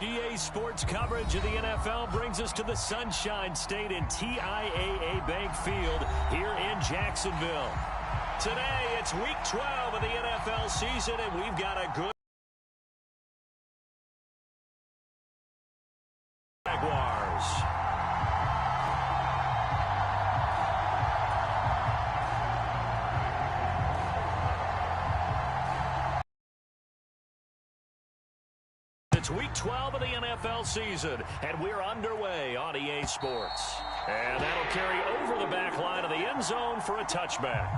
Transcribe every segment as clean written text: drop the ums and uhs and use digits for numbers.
EA Sports coverage of the NFL brings us to the Sunshine State and TIAA Bank Field here in Jacksonville. Today, it's Week 12 of the NFL season, and we've got a good Jaguars. It's Week 12 of the NFL season, and we're underway on EA Sports. And that'll carry over the back line of the end zone for a touchback.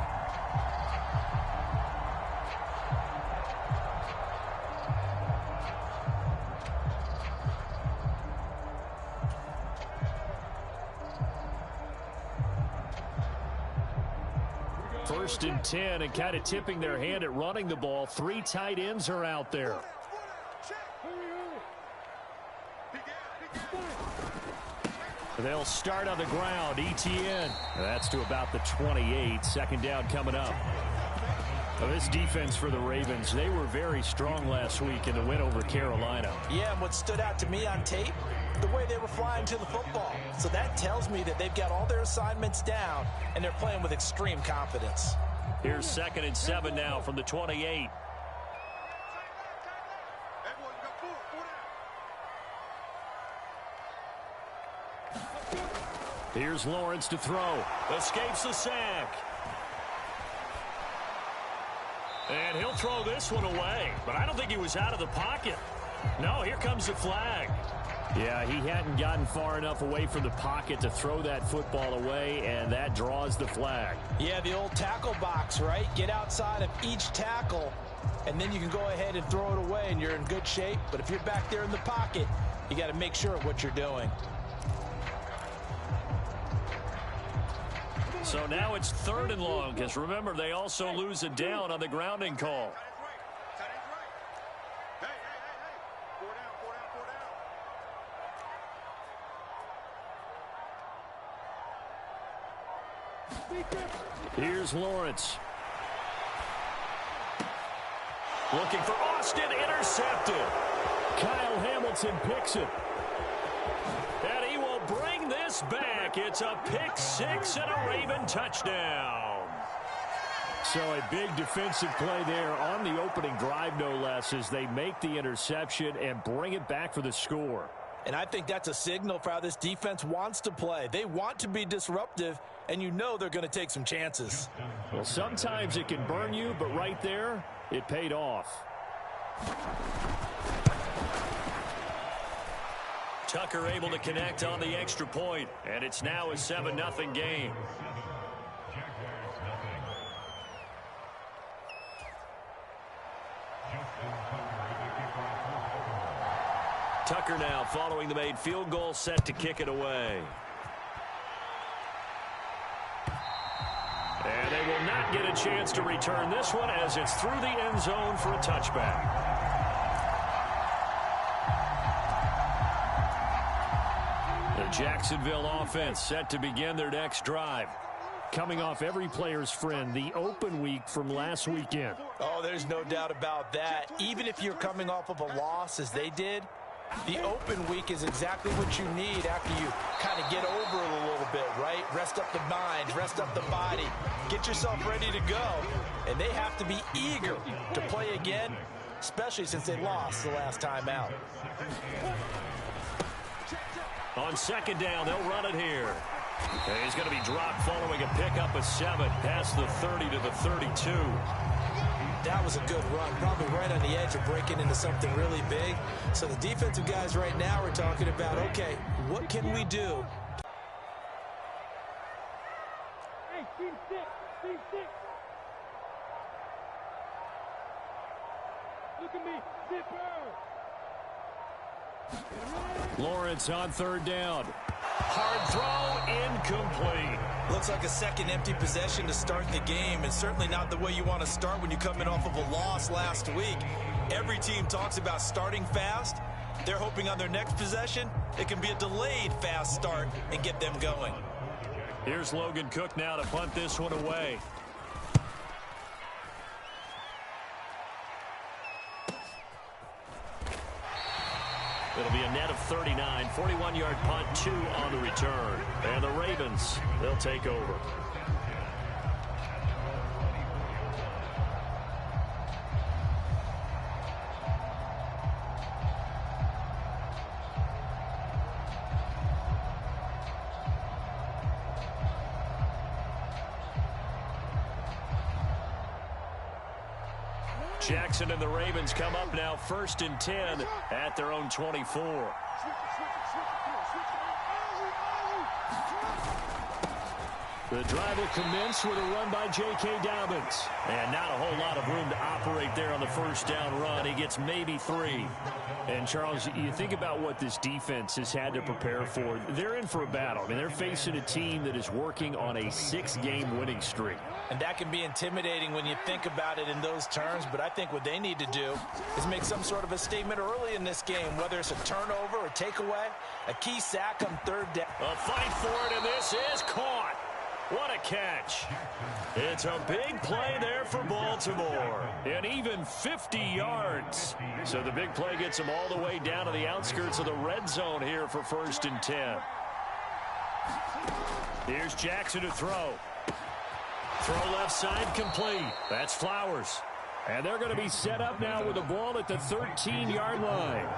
First and 10, and kind of tipping their hand at running the ball. 3 tight ends are out there. They'll start on the ground. ETN. That's to about the 28. Second down coming up. Well, this defense for the Ravens, they were very strong last week in the win over Carolina. Yeah, and what stood out to me on tape, the way they were flying to the football. So that tells me that they've got all their assignments down, and they're playing with extreme confidence. Here's 2nd and 7 now from the 28. Here's Lawrence to throw. Escapes the sack. And he'll throw this one away. But I don't think he was out of the pocket. No, here comes the flag. Yeah, he hadn't gotten far enough away from the pocket to throw that football away, and that draws the flag. Yeah, the old tackle box, right? Get outside of each tackle, and then you can go ahead and throw it away, and you're in good shape. But if you're back there in the pocket, you got to make sure of what you're doing. So now it's 3rd and long, because remember, they also lose it down on the grounding call. Here's Lawrence. Looking for Austin, intercepted. Kyle Hamilton picks it. And he will bring this back. It's a pick 6 and a Raven touchdown. So a big defensive play there on the opening drive, no less, as they make the interception and bring it back for the score. And I think that's a signal for how this defense wants to play. They want to be disruptive, and you know they're going to take some chances. Well, sometimes it can burn you, but right there, it paid off. Tucker able to connect on the extra point, and it's now a 7-0 game. Tucker now following the made field goal, set to kick it away. And they will not get a chance to return this one as it's through the end zone for a touchback. The Jacksonville offense set to begin their next drive. Coming off every player's friend, the open week from last weekend. Oh, there's no doubt about that. Even if you're coming off of a loss as they did, the open week is exactly what you need after you kind of get over it a little bit, right? Rest up the mind, rest up the body, get yourself ready to go. And they have to be eager to play again, especially since they lost the last time out. On 2nd down, they'll run it here. And he's going to be dropped following a pickup of 7 past the 30 to the 32. That was a good run, probably right on the edge of breaking into something really big. So the defensive guys right now are talking about, okay, what can we do? Hey, team 6, team 6. Look at me, zipper. Lawrence on 3rd down. Hard throw, incomplete. Looks like a second empty possession to start the game, and certainly not the way you want to start when you're coming off of a loss last week. Every team talks about starting fast. They're hoping on their next possession, it can be a delayed fast start and get them going. Here's Logan Cook now to punt this one away. It'll be a net of 39, 41-yard punt, 2 on the return. And the Ravens, they'll take over. Jackson and the Ravens come up now 1st and 10 at their own 24. The drive will commence with a run by J.K. Dobbins. And not a whole lot of room to operate there on the first down run. He gets maybe 3. And, Charles, you think about what this defense has had to prepare for. They're in for a battle. I mean, they're facing a team that is working on a 6-game winning streak. And that can be intimidating when you think about it in those terms. But I think what they need to do is make some sort of a statement early in this game, whether it's a turnover or takeaway, a key sack on 3rd down. A fight for it, and this is caught. What a catch. It's a big play there for Baltimore. And even 50 yards. So the big play gets them all the way down to the outskirts of the red zone here for 1st and 10. Here's Jackson to throw. Throw left side complete. That's Flowers. And they're going to be set up now with the ball at the 13-yard line.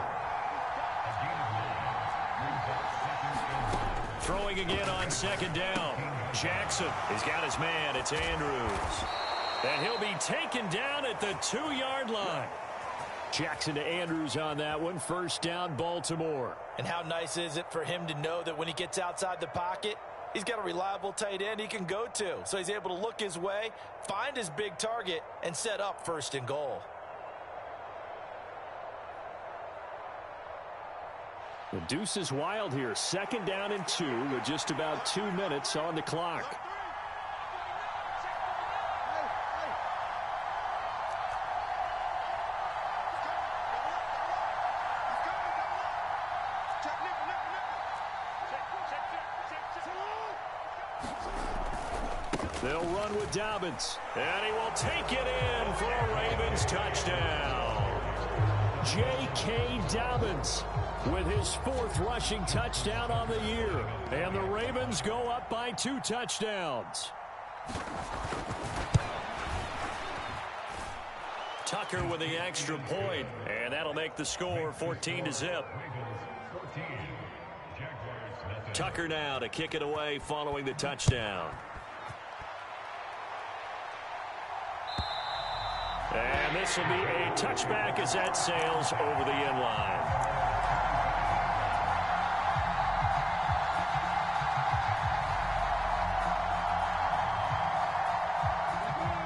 Throwing again on 2nd down. Jackson has got his man. It's Andrews. And he'll be taken down at the 2-yard line. Jackson to Andrews on that one. 1st down, Baltimore. And how nice is it for him to know that when he gets outside the pocket, he's got a reliable tight end he can go to. So he's able to look his way, find his big target, and set up 1st and goal. The deuce is wild here. 2nd down and 2 with just about 2 minutes on the clock. They'll run with Dobbins. And he will take it in for a Ravens touchdown. J.K. Dobbins with his 4th rushing touchdown on the year. And the Ravens go up by 2 touchdowns. Tucker with the extra point. And that'll make the score 14-0. Tucker now to kick it away following the touchdown. And this will be a touchback as that sails over the end line.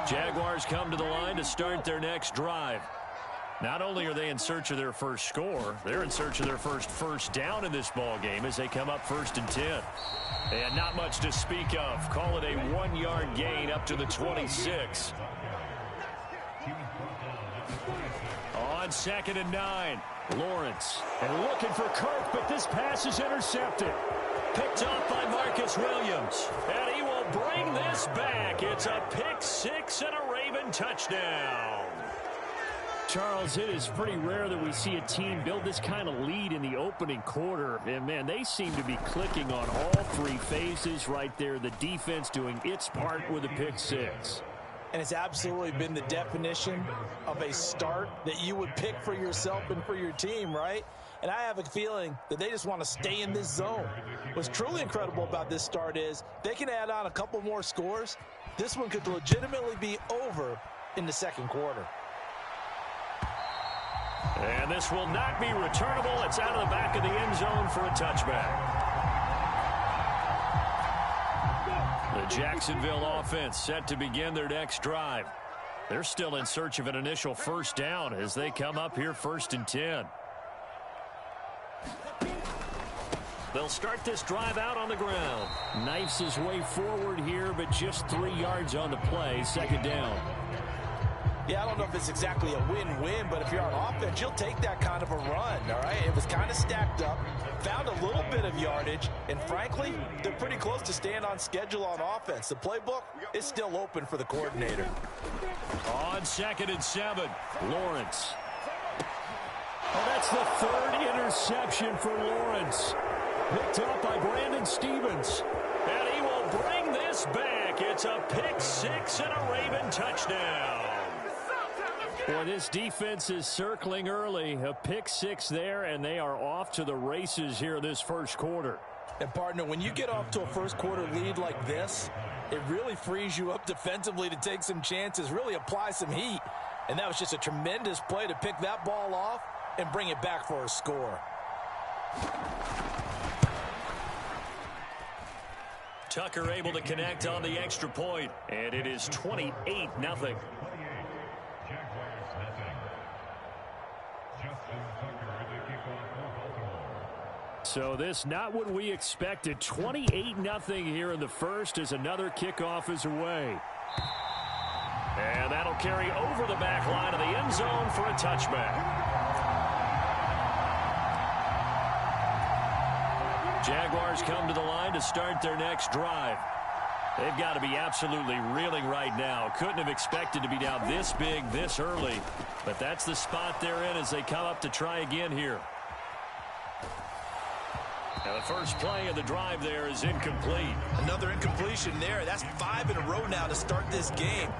Jaguars come to the line to start their next drive. Not only are they in search of their first score, they're in search of their first down in this ball game as they come up 1st and 10. And not much to speak of. Call it a 1-yard gain up to the 26. On 2nd and 9, Lawrence. And looking for Kirk, but this pass is intercepted. Picked off by Marcus Williams. And he will bring this back. It's a pick 6 and a Raven touchdown. Charles, it is pretty rare that we see a team build this kind of lead in the opening quarter. And, man, they seem to be clicking on all 3 phases right there. The defense doing its part with a pick 6. And it's absolutely been the definition of a start that you would pick for yourself and for your team, right? And I have a feeling that they just want to stay in this zone. What's truly incredible about this start is they can add on a couple more scores. This one could legitimately be over in the 2nd quarter. And this will not be returnable. It's out of the back of the end zone for a touchback. The Jacksonville offense set to begin their next drive. They're still in search of an initial 1st down as they come up here 1st and 10. They'll start this drive out on the ground. Knifes his way forward here, but just 3 yards on the play. 2nd down. Yeah, I don't know if it's exactly a win-win, but if you're on offense, you'll take that kind of a run, all right? It was kind of stacked up, found a little bit of yardage, and frankly, they're pretty close to staying on schedule on offense. The playbook is still open for the coordinator. On 2nd and 7, Lawrence. And that's the third interception for Lawrence. Picked up by Brandon Stephens. And he will bring this back. It's a pick six and a Raven touchdown. Boy, this defense is circling early. A pick six there, and they are off to the races here this first quarter. And, partner, when you get off to a first quarter lead like this, it really frees you up defensively to take some chances, really apply some heat. And that was just a tremendous play to pick that ball off and bring it back for a score. Tucker able to connect on the extra point, and it is 28-0. So this not what we expected. 28-0 here in the first as another kickoff is away. And that'll carry over the back line of the end zone for a touchback. Jaguars come to the line to start their next drive. They've got to be absolutely reeling right now. Couldn't have expected to be down this big this early. But that's the spot they're in as they come up to try again here. Now the first play of the drive there is incomplete. Another incompletion there. That's 5 in a row now to start this game.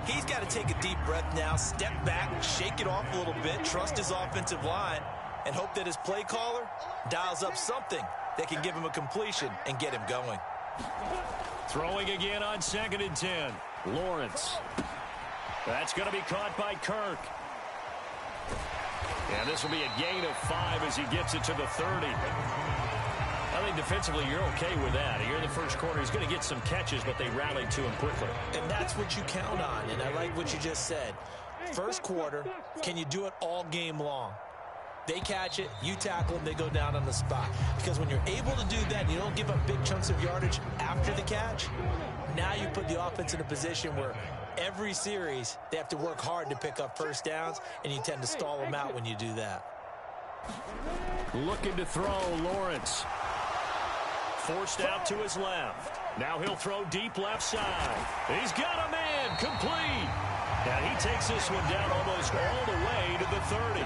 He's got to take a deep breath now, step back, shake it off a little bit, trust his offensive line, and hope that his play caller dials up something that can give him a completion and get him going. Throwing again on 2nd and 10. Lawrence. That's going to be caught by Kirk. And this will be a gain of 5 as he gets it to the 30. I think defensively you're okay with that. Here in the first quarter, he's going to get some catches, but they rallied to him quickly. And that's what you count on, and I like what you just said. First quarter, can you do it all game long? They catch it, you tackle them, they go down on the spot. Because when you're able to do that and you don't give up big chunks of yardage after the catch, now you put the offense in a position where every series they have to work hard to pick up first downs, and you tend to stall them out when you do that. Looking to throw, Lawrence. Forced out to his left. Now he'll throw deep left side. He's got a man, complete. Now he takes this one down almost all the way to the 30.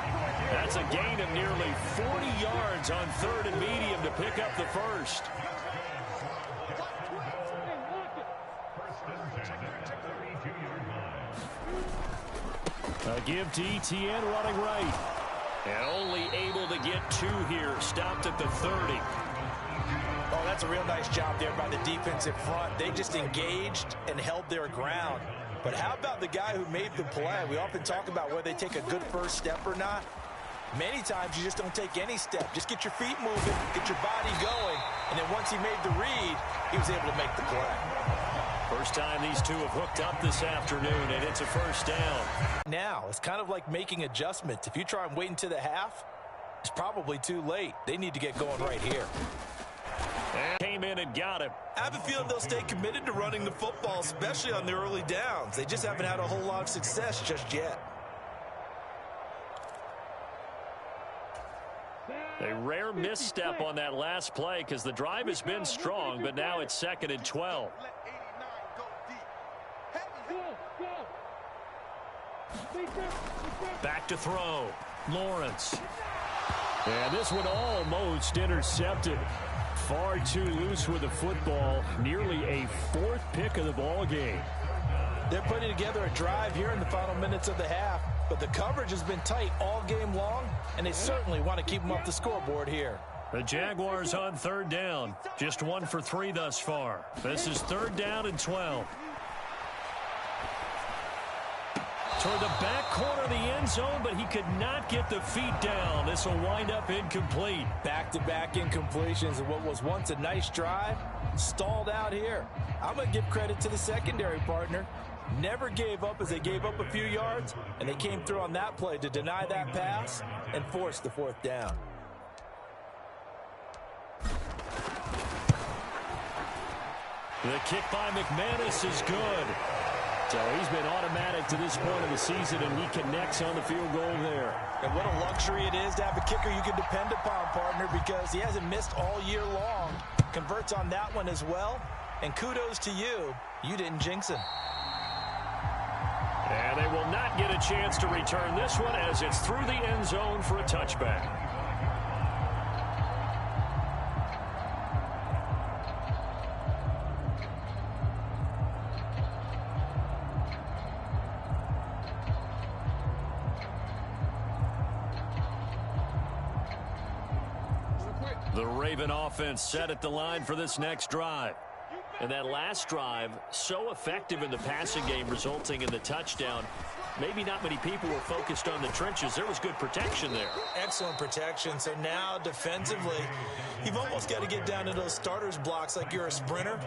That's a gain of nearly 40 yards on 3rd and medium to pick up the first. A give to Etienne running right. And only able to get 2 here. Stopped at the 30. Oh, that's a real nice job there by the defense in front. They just engaged and held their ground. But how about the guy who made the play? We often talk about whether they take a good first step or not. Many times you just don't take any step. Just get your feet moving, get your body going, and then once he made the read, he was able to make the play. First time these two have hooked up this afternoon, and it's a first down. Now, it's kind of like making adjustments. If you try and wait until the half, it's probably too late. They need to get going right here. And came in and got him. I have a feeling they'll stay committed to running the football, especially on the early downs. They just haven't had a whole lot of success just yet. A rare misstep on that last play because the drive has been strong, but now it's 2nd and 12. Back to throw. Lawrence. And this one almost intercepted. Far too loose with the football. Nearly a 4th pick of the ball game. They're putting together a drive here in the final minutes of the half, but the coverage has been tight all game long, and they certainly want to keep them off the scoreboard here. The Jaguars on 3rd down. Just 1 for 3 thus far. This is 3rd down and 12. Toward the back corner of the end zone, but he could not get the feet down. This will wind up incomplete. Back-to-back incompletions of what was once a nice drive, stalled out here. I'm going to give credit to the secondary partner. Never gave up as they gave up a few yards, and they came through on that play to deny that pass and force the 4th down. The kick by McManus is good. So he's been automatic to this point of the season, and he connects on the field goal there. And what a luxury it is to have a kicker you can depend upon, partner, because he hasn't missed all year long. Converts on that one as well. And kudos to you. You didn't jinx him. And And they will not get a chance to return this one as it's through the end zone for a touchback. The Raven offense set at the line for this next drive. And that last drive, so effective in the passing game, resulting in the touchdown. Maybe not many people were focused on the trenches. There was good protection there. Excellent protection. So now defensively, you've almost got to get down to those starters blocks like you're a sprinter.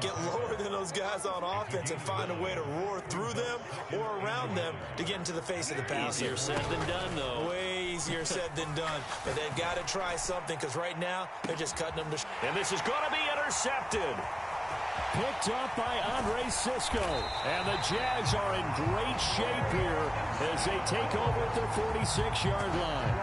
Get lower than those guys on offense and find a way to roar through them or around them to get into the face of the passer. Easier said than done, though. Way easier said than done. But they've got to try something because right now they're just cutting them to. And this is going to be intercepted. Picked up by Andre Cisco. And the Jags are in great shape here as they take over at their 46-yard line.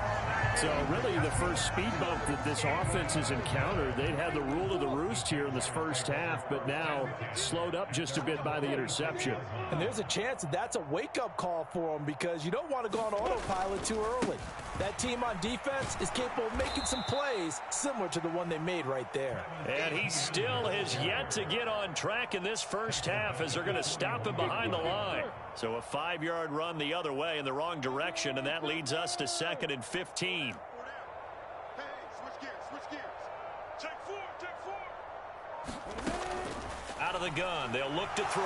So really the first speed bump that this offense has encountered, they'd had the rule of the roost here in this first half, but now slowed up just a bit by the interception. And there's a chance that that's a wake-up call for them because you don't want to go on autopilot too early. That team on defense is capable of making some plays similar to the one they made right there. And he still has yet to get on track in this first half as they're going to stop him behind the line. So a 5-yard run the other way in the wrong direction, and that leads us to 2nd and 15. Hey, switch gears. Take four. Out of the gun, they'll look to throw.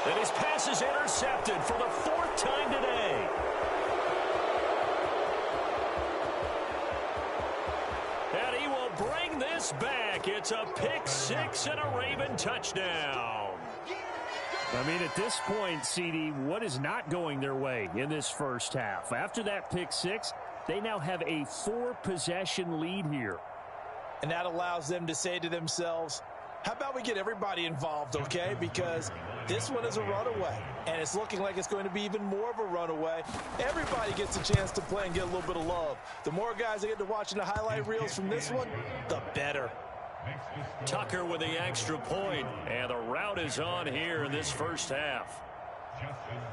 And his pass is intercepted for the 4th time today. And he will bring this back. It's a pick six and a Raven touchdown. I mean, at this point, CD, what is not going their way in this first half? After that pick six, they now have a 4-possession lead here. And that allows them to say to themselves, how about we get everybody involved, okay? Because this one is a runaway, and it's looking like it's going to be even more of a runaway. Everybody gets a chance to play and get a little bit of love. The more guys that get to watching the highlight reels from this one, the better. Tucker with the extra point, and the route is on here in this first half.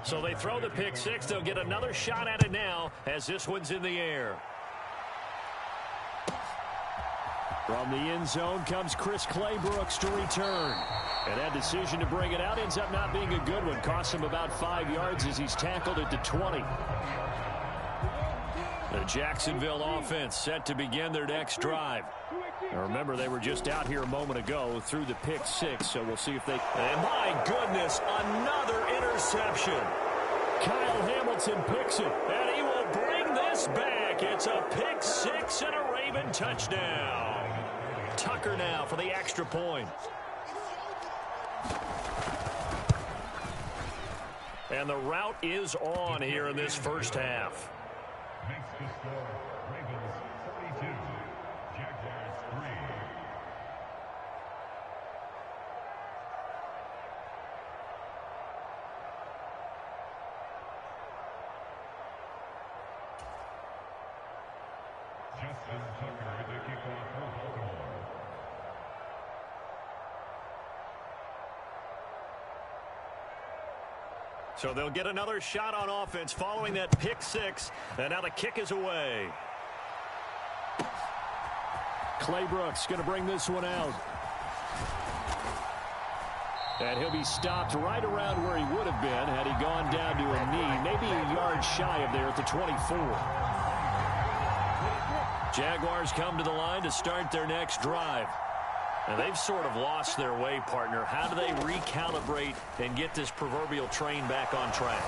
So they throw the pick six. They'll get another shot at it now as this one's in the air. From the end zone comes Chris Claybrooks to return. And that decision to bring it out ends up not being a good one. Costs him about 5 yards as he's tackled at the 20. The Jacksonville offense set to begin their next drive. Now remember, they were just out here a moment ago through the pick six, so we'll see if they... And my goodness, another interception. Kyle Hamilton picks it, and he will bring this back. It's a pick six and a Raven touchdown. Tucker now for the extra point. And the route is on here in this first half. Makes the score Ravens 42, Jaguars 3. Justin Tucker, the kickoff for Baltimore. So they'll get another shot on offense following that pick six. And now the kick is away. Claybrooks going to bring this one out. And he'll be stopped right around where he would have been had he gone down to a knee. Maybe a yard shy of there at the 24. Jaguars come to the line to start their next drive. And they've sort of lost their way, partner. How do they recalibrate and get this proverbial train back on track?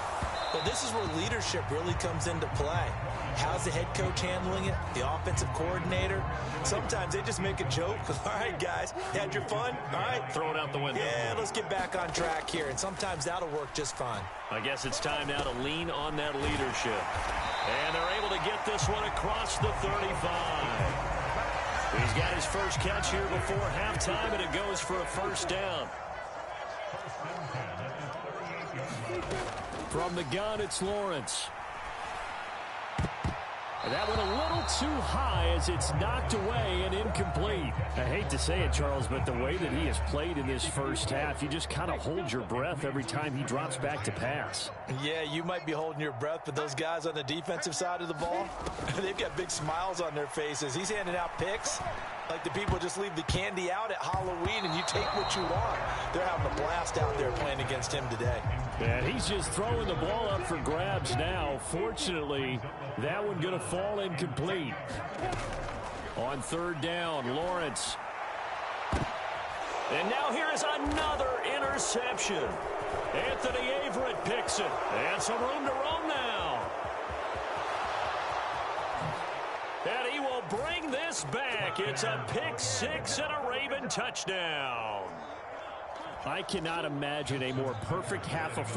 Well, this is where leadership really comes into play. How's the head coach handling it? The offensive coordinator? Sometimes they just make a joke. All right, guys, you had your fun? All right. Throw it out the window. Yeah, let's get back on track here. And sometimes that'll work just fine. I guess it's time now to lean on that leadership. And they're able to get this one across the 35. He's got his first catch here before halftime, and it goes for a first down. From the gun, it's Lawrence. That went a little too high as it's knocked away and incomplete. I hate to say it, Charles, but the way that he has played in this first half, you just kind of hold your breath every time he drops back to pass. Yeah, you might be holding your breath, but those guys on the defensive side of the ball, they've got big smiles on their faces. He's handing out picks like the people just leave the candy out at Halloween and you take what you want. They're having a blast out there playing against him today. And he's just throwing the ball up for grabs now. Fortunately, that one going to fall incomplete. On third down, Lawrence. And now here is another interception. Anthony Averett picks it. And some room to roam now. And he will bring this back. It's a pick six and a Raven touchdown. I cannot imagine a more perfect half of football